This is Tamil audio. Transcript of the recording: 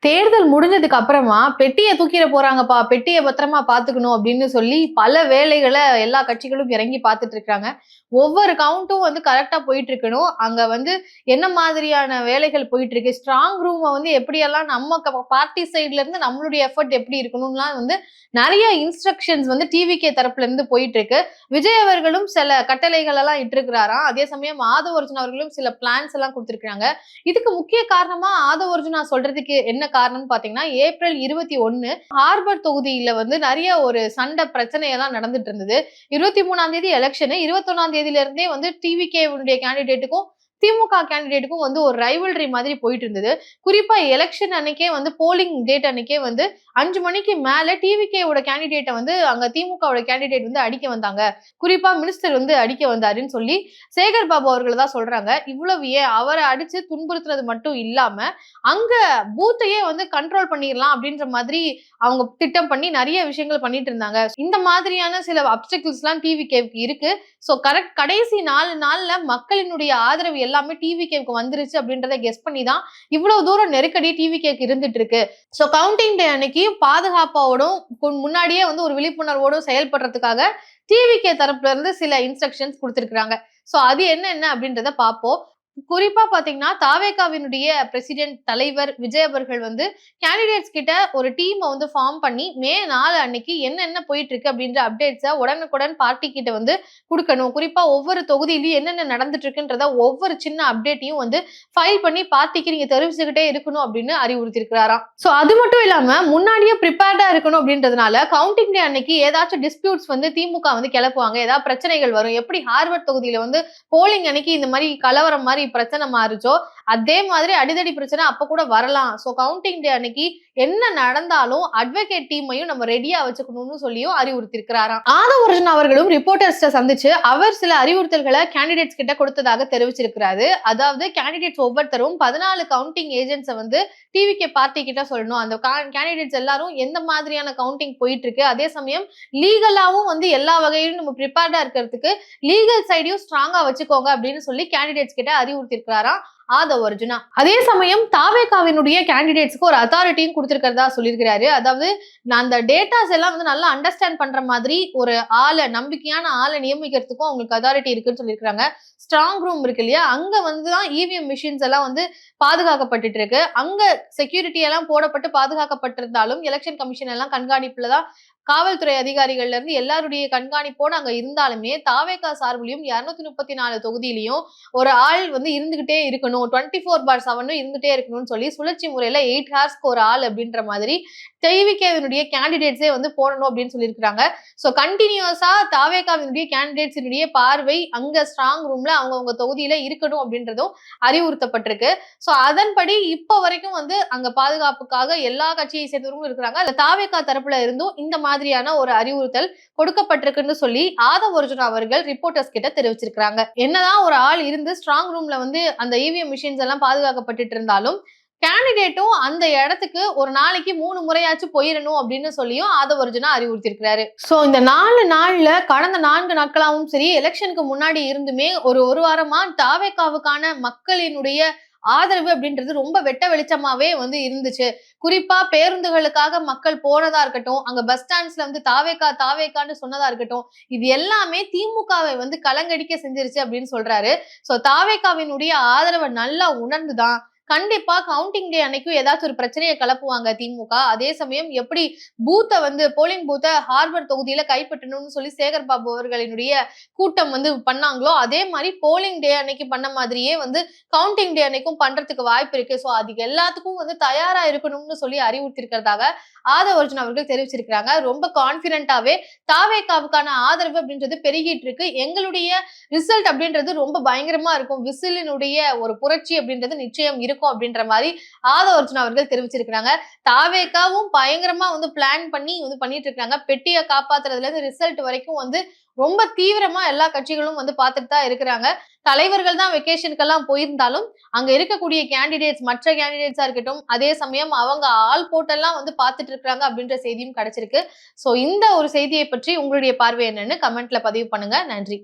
தேர்தல் முடிஞ்சதுக்கு அப்புறமா பெட்டிய தூக்கிட போறாங்கப்பா, பெட்டிய பத்திரமா பாத்துக்கணும் அப்படின்னு சொல்லி பல வேலைகள எல்லா கட்சிகளும் இறங்கி பாத்துட்டு இருக்காங்க. ஒவ்வொரு கவுண்ட்டும் கரெக்ட்டா போயிட்டு இருக்கணும். அங்க என்ன மாதிரியான வேலைகள் போயிட்டு இருக்கு, ஸ்ட்ராங் ரூம எப்படியெல்லாம் நம்ம பார்ட்டி சைட்ல இருந்து நம்மளுடைய எஃபர்ட் எப்படி இருக்கணும்லாம் நெறைய இன்ஸ்ட்ரக்ஷன்ஸ் டிவிகே தரப்புல இருந்து போயிட்டு இருக்கு. விஜய் அவர்களும் சில கட்டளைகள் எல்லாம் இட்டிருக்கிறாராம். அதே சமயம் ஆதவ அர்ஜுனா அவர்களும் சில பிளான்ஸ் எல்லாம் குடுத்திருக்காங்க. இதுக்கு முக்கிய காரணமா ஆதவ அர்ஜுனா சொல்றதுக்கு என்ன காரணம்னு பாத்தீங்கன்னா, ஏப்ரல் 21 ஹார்பர் தொகுதியில நெறைய ஒரு சண்டை பிரச்சனை எல்லாம் நடந்துட்டு இருந்தது. 23ஆம் தேதி எலெக்ஷன், 21ஆம் தேதியில இருந்தே டிவிகே உடைய கேண்டிடேட்டுக்கும் திமுக கேண்டிடேட்டுக்கும் ஒரு ரைவல்ரி மாதிரி போயிட்டு இருந்தது. குறிப்பா எலெக்ஷன் அன்னைக்கே போலிங் டேட் அன்னைக்கே 5 மணிக்கு மேல டிவிகே ஓட கேண்டிடேட்ட அங்க திமுக ஓட கேண்டிடேட் அடிக்க வந்தாங்க. குறிப்பா மினிஸ்டர் அடிக்க வந்தாருன்னு சொல்லி சேகர் பாபு அவர்கள் தான் சொல்றாங்க. இவ்வளவு ஏன் அவரை அடிச்சு துன்புறுத்துறது மட்டும் இல்லாம அங்க பூத்தையே கண்ட்ரோல் பண்ணிடலாம் அப்படின்ற மாதிரி அவங்க திட்டம் பண்ணி நிறைய விஷயங்கள் பண்ணிட்டு இருந்தாங்க. இந்த மாதிரியான சில அப்டக்கிள்ஸ் எல்லாம் டிவிகேவுக்கு இருக்கு. சோ கடைசி 4 நாள்ல மக்களினுடைய ஆதரவு எல்லாமே டிவிகேவுக்கு வந்துருச்சு அப்படின்றத கெஸ் பண்ணி தான் இவ்வளவு தூரம் நெருக்கடி டிவிகேக்கு இருந்துட்டு இருக்கு. சோ கவுண்டிங் டே அன்னைக்கு பாதுகாப்போடும் முன்னாடியே ஒரு விழிப்புணர்வோடும் செயல்படுறதுக்காக டிவிகே தரப்புல இருந்து சில இன்ஸ்ட்ரக்ஷன்ஸ் கொடுத்திருக்காங்க. சோ அது என்ன அப்படின்றத பாப்போம். குறிப்பா பாத்தீங்கன்னா தாவேகாவினுடைய பிரசிடென்ட் தலைவர் விஜய் அவர்கள் கேண்டிடேட்ஸ் கிட்ட ஒரு டீமை ஃபார்ம் பண்ணி மே 4 அன்னைக்கு என்னென்ன போயிட்டு இருக்கு அப்படின்ற அப்டேட்ஸை உடனுக்குடன் பார்ட்டி கிட்ட கொடுக்கணும். குறிப்பா ஒவ்வொரு தொகுதியிலையும் என்னென்ன நடந்துட்டு இருக்குன்றத ஒவ்வொரு சின்ன அப்டேட்டையும் ஃபைல் பண்ணி பார்ட்டிக்கு நீங்க தெரிவிச்சுக்கிட்டே இருக்கணும் அப்படின்னு அறிவுறுத்திருக்கிறாராம். சோ அது மட்டும் இல்லாம முன்னாடியே ப்ரிப்பேர்டா இருக்கணும் அப்படின்றதுனால கவுண்டிங் டே அன்னைக்கு ஏதாச்சும் டிஸ்பியூட்ஸ் திமுக கிளப்புவாங்க, ஏதாவது பிரச்சனைகள் வரும். எப்படி ஹார்வர்ட் தொகுதியில போலிங் அன்னைக்கு இந்த மாதிரி கலவரம் மாதிரி பிரச்சனை மாறுச்சோ அதே மாதிரி அடிதடி பிரச்சனை அப்ப கூட வரலாம். சோ கவுண்டிங் டே அன்னைக்கு என்ன நடந்தாலும் அட்வொகேட் டீமையும் நம்ம ரெடியா வச்சுக்கணும்னு சொல்லியும் அறிவுறுத்திருக்கிறாராம். ஆதவ அர்ஜுனா அவர்களும் ரிப்போர்ட்டர்ஸ் சந்திச்சு அவர் சில அறிவுறுத்தல்களை கேண்டிடேட்ஸ் கிட்ட கொடுத்ததாக தெரிவிச்சிருக்கிறாரு. அதாவது கேண்டிடேட்ஸ் ஒவ்வொருத்தரும் 14 கவுண்டிங் ஏஜென்ட்ஸை டிவிகே பார்ட்டி கிட்ட சொல்லணும். அந்த கேண்டிடேட்ஸ் எல்லாரும் எந்த மாதிரியான கவுண்டிங் போயிட்டு இருக்கு, அதே சமயம் லீகலாவும் எல்லா வகையிலும் நம்ம ப்ரிப்பேர்டா இருக்கிறதுக்கு லீகல் சைடையும் ஸ்ட்ராங்கா வச்சுக்கோங்க அப்படின்னு சொல்லி கேண்டிடேட்ஸ் கிட்ட அறிவுறுத்திருக்கிறாராம் ஆதவ அர்ஜுனா. அதே சமயம் தாவேகாவினுடைய கேண்டிடேட்ஸ்க்கு ஒரு அத்தாரிட்டியும் கொடுத்திருக்கிறதா சொல்லியிருக்கிறாரு. அதாவது அந்த டேட்டாஸ் எல்லாம் நல்லா அண்டர்ஸ்டாண்ட் பண்ற மாதிரி ஒரு ஆளை, நம்பிக்கையான ஆளை நியமிக்கிறதுக்கும் அவங்களுக்கு அத்தாரிட்டி இருக்குன்னு சொல்லியிருக்காங்க. ஸ்ட்ராங் ரூம் இருக்கு இல்லையா, அங்க தான் இவிஎம் மிஷின்ஸ் எல்லாம் பாதுகாக்கப்பட்டு இருக்கு. அங்க செக்யூரிட்டி எல்லாம் போடப்பட்டு பாதுகாக்கப்பட்டிருந்தாலும் எலெக்ஷன் கமிஷன் எல்லாம் கண்காணிப்புல தான் காவல்துறை அதிகாரிகள்ல இருந்து எல்லாருடைய கண்காணிப்போடு அங்க இருந்தாலுமே தாவேகா சார்பிலையும் 234 தொகுதியிலையும் ஒரு ஆள் இருந்துகிட்டே இருக்கணும், 24/7 இருந்துட்டே இருக்கணும்னு சொல்லி சுழற்சி முறையில 8 ஹார்ஸ்க்கு ஒரு ஆள் அப்படின்ற மாதிரி டிவிகேவினுடைய கேண்டிடேட்ஸே போடணும் அப்படின்னு சொல்லியிருக்காங்க. சோ கண்டினியூஸா தாவேகாவினுடைய கேண்டிடேட்ஸினுடைய பார்வை அங்க ஸ்ட்ராங் ரூம்ல அவங்க தொகுதியில இருக்கணும் அப்படின்றதும் அறிவுறுத்தப்பட்டிருக்கு. சோ அதன்படி இப்ப வரைக்கும் அங்க பாதுகாப்புக்காக எல்லா கட்சியை சேர்ந்தவர்களும் இருக்கிறாங்க. அதுல தாவேகா தரப்புல இருந்தும் இந்த மாதிரியான ஒரு அறிவுறுத்தல் கொடுக்கப்பட்டிருக்குன்னு சொல்லி ஆதவ அர்ஜுனா அவர்கள் ரிப்போர்ட்டர்ஸ் கிட்ட தெரிவிச்சிருக்காங்க. என்னதான் ஒரு ஆள் இருந்து ஸ்ட்ராங் ரூம்ல அந்த இவிஎம் மிஷின்ஸ் எல்லாம் பாதுகாக்கப்பட்டு இருந்தாலும் கேண்டிடேட்டும் அந்த இடத்துக்கு ஒரு நாளைக்கு 3 முறையாச்சும் போயிடணும் அப்படின்னு சொல்லியும் ஆதவ அர்ஜுனா அறிவுறுத்திருக்கிறாரு. சோ இந்த 4 நாள்ல கடந்த 4 நாட்களாவும் சரி, எலெக்ஷனுக்கு முன்னாடி இருந்துமே ஒரு வாரமா தாவேகாவுக்கான மக்களினுடைய ஆதரவு அப்படின்றது ரொம்ப வெட்ட வெளிச்சமாவே இருந்துச்சு. குறிப்பா பேருந்துகளுக்காக மக்கள் போனதா இருக்கட்டும், அங்க பஸ் ஸ்டாண்ட்ஸ்ல தாவேகான்னு சொன்னதா இருக்கட்டும், இது எல்லாமே திமுகவை கலங்கடிக்க செஞ்சிருச்சு அப்படின்னு சொல்றாரு. சோ தாவேகாவினுடைய ஆதரவை நல்லா உணர்ந்துதான் கண்டிப்பா கவுண்டிங் டே அன்னைக்கும் ஏதாச்சும் ஒரு பிரச்சனையை கிளப்புவாங்க திமுக. அதே சமயம் எப்படி பூத்தை போலிங் பூத்தை ஹார்பர் தொகுதியில கைப்பற்றணும்னு சொல்லி சேகர் பாபு அவர்களினுடைய கூட்டம் பண்ணாங்களோ அதே மாதிரி போலிங் டே அன்னைக்கு பண்ண மாதிரியே கவுண்டிங் டே அன்னைக்கும் பண்றதுக்கு வாய்ப்பு இருக்கு. சோ அதுக்கு எல்லாத்துக்கும் தயாரா இருக்கணும்னு சொல்லி அறிவுறுத்திருக்கிறதாக ஆதவ அர்ஜுனா அவர்கள் தெரிவிச்சிருக்கிறாங்க. ரொம்ப கான்பிடென்டாவே தாவேகாவுக்கான ஆதரவு அப்படின்றது பெருகிட்டு இருக்கு. எங்களுடைய ரிசல்ட் அப்படின்றது ரொம்ப பயங்கரமா இருக்கும், விசிலினுடைய ஒரு புரட்சி அப்படின்றது நிச்சயம் இருக்கும் அப்படின்ற மாதிரி ஆதவ அர்ஜுனா அவர்கள் தெரிவிச்சிருக்காங்க. தாவேகாவும் பயங்கரமா பிளான் பண்ணி பண்ணிட்டு இருக்காங்க. பெட்டியை காப்பாத்துறதுல இருந்து ரிசல்ட் வரைக்கும் ரொம்ப தீவிரமா எல்லா கட்சிகளும் பார்த்துட்டு தான் இருக்கிறாங்க. தலைவர்கள் தான் வெக்கேஷனுக்கெல்லாம் போயிருந்தாலும் அங்க இருக்கக்கூடிய கேண்டிடேட்ஸ், மற்ற கேண்டிடேட்ஸா இருக்கட்டும், அதே சமயம் அவங்க ஆள் போட்டெல்லாம் பார்த்துட்டு இருக்காங்க அப்படின்ற செய்தியும் கிடைச்சிருக்கு. சோ இந்த ஒரு செய்தியை பற்றி உங்களுடைய பார்வை என்னன்னு கமெண்ட்ல பதிவு பண்ணுங்க. நன்றி.